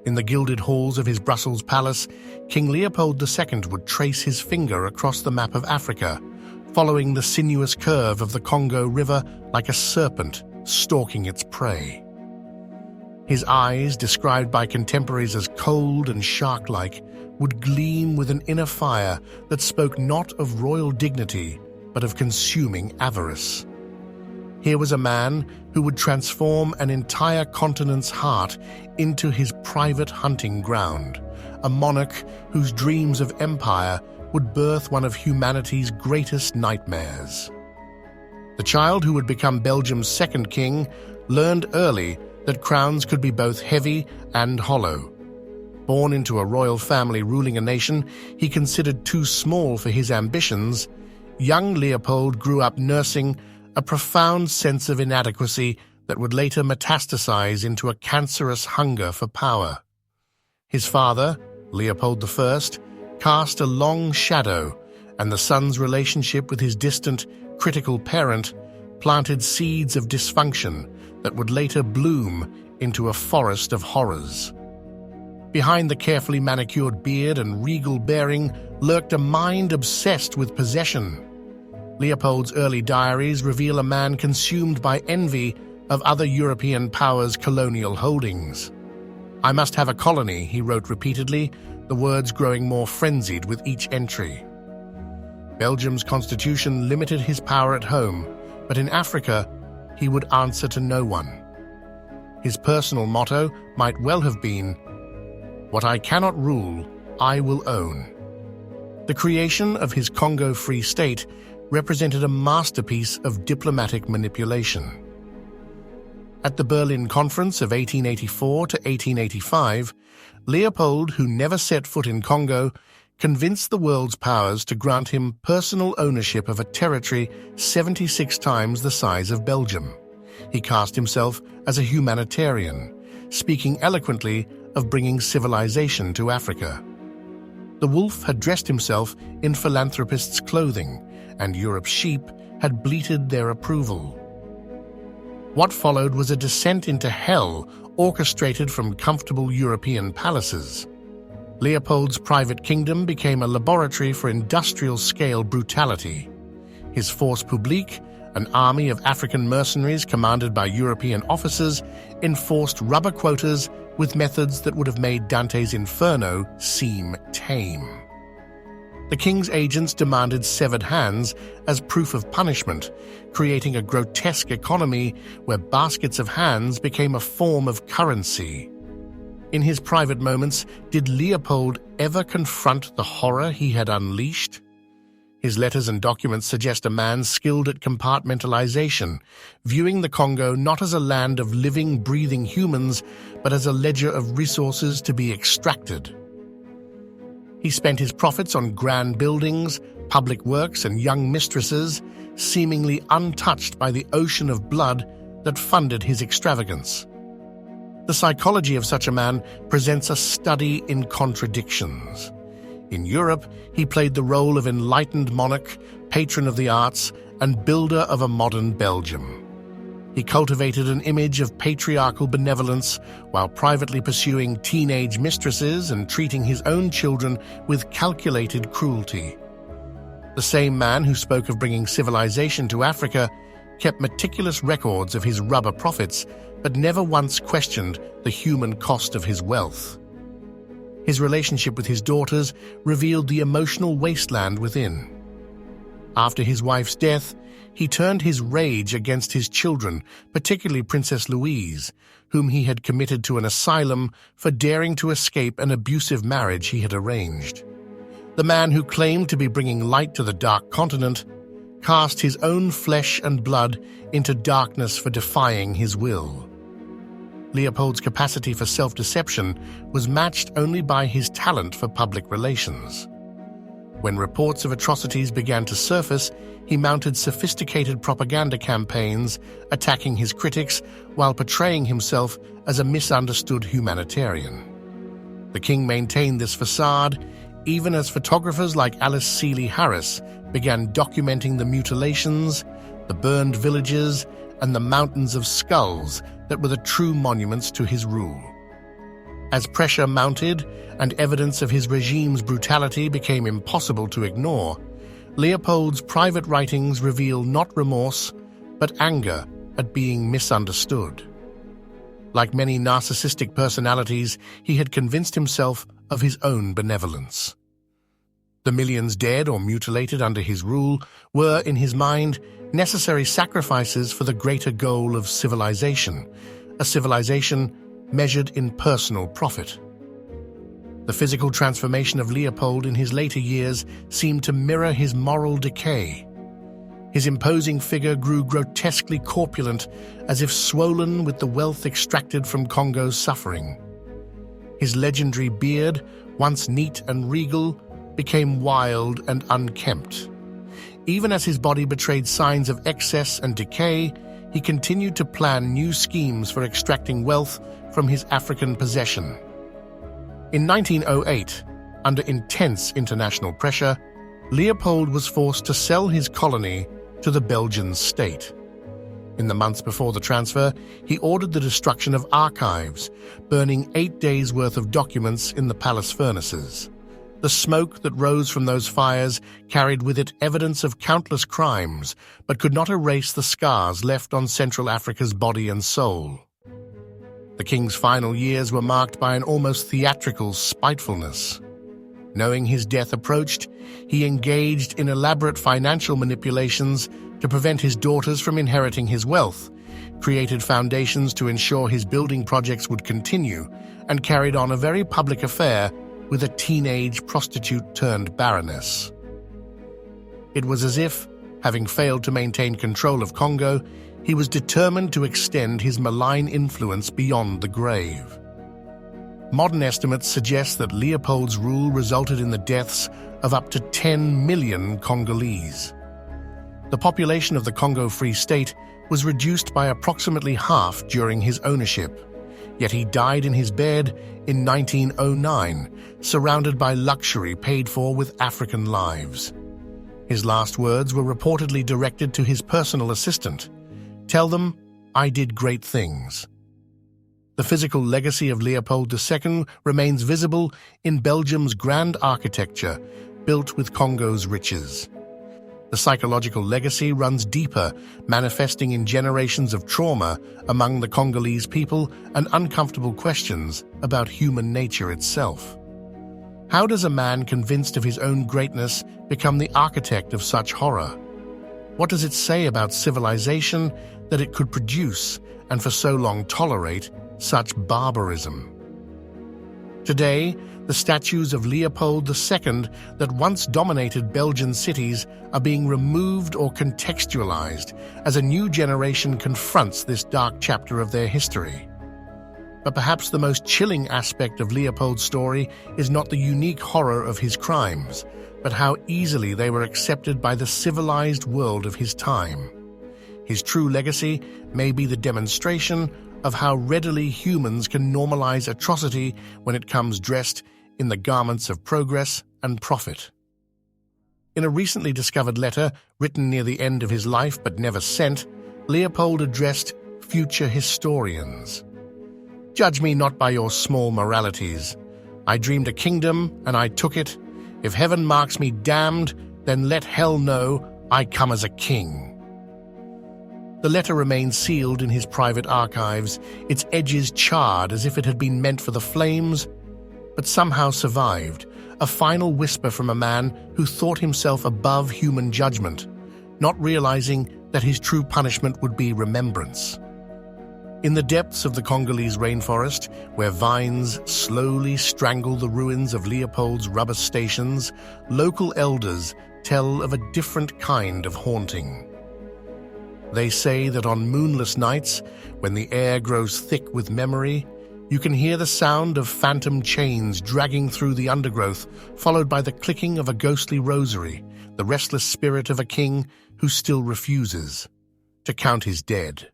In the gilded halls of his Brussels palace, King Leopold II would trace his finger across the map of Africa, following the sinuous curve of the Congo River like a serpent stalking its prey. His eyes, described by contemporaries as cold and shark-like, would gleam with an inner fire that spoke not of royal dignity, but of consuming avarice. Here was a man who would transform an entire continent's heart into his private hunting ground, a monarch whose dreams of empire would birth one of humanity's greatest nightmares. The child who would become Belgium's second king learned early that crowns could be both heavy and hollow. Born into a royal family ruling a nation he considered too small for his ambitions, young Leopold grew up nursing a profound sense of inadequacy that would later metastasize into a cancerous hunger for power. His father, Leopold I, cast a long shadow, and the son's relationship with his distant, critical parent planted seeds of dysfunction that would later bloom into a forest of horrors. Behind the carefully manicured beard and regal bearing lurked a mind obsessed with possession. Leopold's early diaries reveal a man consumed by envy of other European powers' colonial holdings. "I must have a colony," he wrote repeatedly, the words growing more frenzied with each entry. Belgium's constitution limited his power at home, but in Africa, he would answer to no one. His personal motto might well have been, "What I cannot rule, I will own." The creation of his Congo Free State represented a masterpiece of diplomatic manipulation. At the Berlin Conference of 1884 to 1885, Leopold, who never set foot in Congo, convinced the world's powers to grant him personal ownership of a territory 76 times the size of Belgium. He cast himself as a humanitarian, speaking eloquently of bringing civilization to Africa. The wolf had dressed himself in philanthropist's clothing, and Europe's sheep had bleated their approval. What followed was a descent into hell orchestrated from comfortable European palaces. Leopold's private kingdom became a laboratory for industrial-scale brutality. His force publique, an army of African mercenaries commanded by European officers, enforced rubber quotas with methods that would have made Dante's Inferno seem tame. The king's agents demanded severed hands as proof of punishment, creating a grotesque economy where baskets of hands became a form of currency. In his private moments, did Leopold ever confront the horror he had unleashed? His letters and documents suggest a man skilled at compartmentalization, viewing the Congo not as a land of living, breathing humans, but as a ledger of resources to be extracted. He spent his profits on grand buildings, public works, and young mistresses, seemingly untouched by the ocean of blood that funded his extravagance. The psychology of such a man presents a study in contradictions. In Europe, he played the role of enlightened monarch, patron of the arts, and builder of a modern Belgium. He cultivated an image of patriarchal benevolence while privately pursuing teenage mistresses and treating his own children with calculated cruelty. The same man who spoke of bringing civilization to Africa kept meticulous records of his rubber profits, but never once questioned the human cost of his wealth. His relationship with his daughters revealed the emotional wasteland within. After his wife's death, he turned his rage against his children, particularly Princess Louise, whom he had committed to an asylum for daring to escape an abusive marriage he had arranged. The man who claimed to be bringing light to the dark continent cast his own flesh and blood into darkness for defying his will. Leopold's capacity for self-deception was matched only by his talent for public relations. When reports of atrocities began to surface, he mounted sophisticated propaganda campaigns, attacking his critics while portraying himself as a misunderstood humanitarian. The king maintained this facade even as photographers like Alice Seeley Harris began documenting the mutilations, the burned villages, and the mountains of skulls that were the true monuments to his rule. As pressure mounted and evidence of his regime's brutality became impossible to ignore, Leopold's private writings reveal not remorse, but anger at being misunderstood. Like many narcissistic personalities, he had convinced himself of his own benevolence. The millions dead or mutilated under his rule were, in his mind, necessary sacrifices for the greater goal of civilization, a civilization measured in personal profit. The physical transformation of Leopold in his later years seemed to mirror his moral decay. His imposing figure grew grotesquely corpulent, as if swollen with the wealth extracted from Congo's suffering. His legendary beard, once neat and regal, became wild and unkempt. Even as his body betrayed signs of excess and decay, he continued to plan new schemes for extracting wealth from his African possession. In 1908, under intense international pressure, Leopold was forced to sell his colony to the Belgian state. In the months before the transfer, he ordered the destruction of archives, burning 8 days' worth of documents in the palace furnaces. The smoke that rose from those fires carried with it evidence of countless crimes, but could not erase the scars left on Central Africa's body and soul. The king's final years were marked by an almost theatrical spitefulness. Knowing his death approached, he engaged in elaborate financial manipulations to prevent his daughters from inheriting his wealth, created foundations to ensure his building projects would continue, and carried on a very public affair with a teenage prostitute-turned-baroness. It was as if, having failed to maintain control of Congo, he was determined to extend his malign influence beyond the grave. Modern estimates suggest that Leopold's rule resulted in the deaths of up to 10 million Congolese. The population of the Congo Free State was reduced by approximately half during his ownership, yet he died in his bed in 1909, surrounded by luxury paid for with African lives. His last words were reportedly directed to his personal assistant: "Tell them I did great things." The physical legacy of Leopold II remains visible in Belgium's grand architecture, built with Congo's riches. The psychological legacy runs deeper, manifesting in generations of trauma among the Congolese people and uncomfortable questions about human nature itself. How does a man convinced of his own greatness become the architect of such horror? What does it say about civilization that it could produce and for so long tolerate such barbarism? Today, the statues of Leopold II that once dominated Belgian cities are being removed or contextualized as a new generation confronts this dark chapter of their history. But perhaps the most chilling aspect of Leopold's story is not the unique horror of his crimes, but how easily they were accepted by the civilized world of his time. His true legacy may be the demonstration of how readily humans can normalize atrocity when it comes dressed in the garments of progress and profit. In a recently discovered letter, written near the end of his life but never sent, Leopold addressed future historians. "Judge me not by your small moralities. I dreamed a kingdom, and I took it. If heaven marks me damned, then let hell know I come as a king." The letter remains sealed in his private archives, its edges charred as if it had been meant for the flames, but somehow survived, a final whisper from a man who thought himself above human judgment, not realizing that his true punishment would be remembrance. In the depths of the Congolese rainforest, where vines slowly strangle the ruins of Leopold's rubber stations, local elders tell of a different kind of haunting. They say that on moonless nights, when the air grows thick with memory, you can hear the sound of phantom chains dragging through the undergrowth, followed by the clicking of a ghostly rosary, the restless spirit of a king who still refuses to count his dead.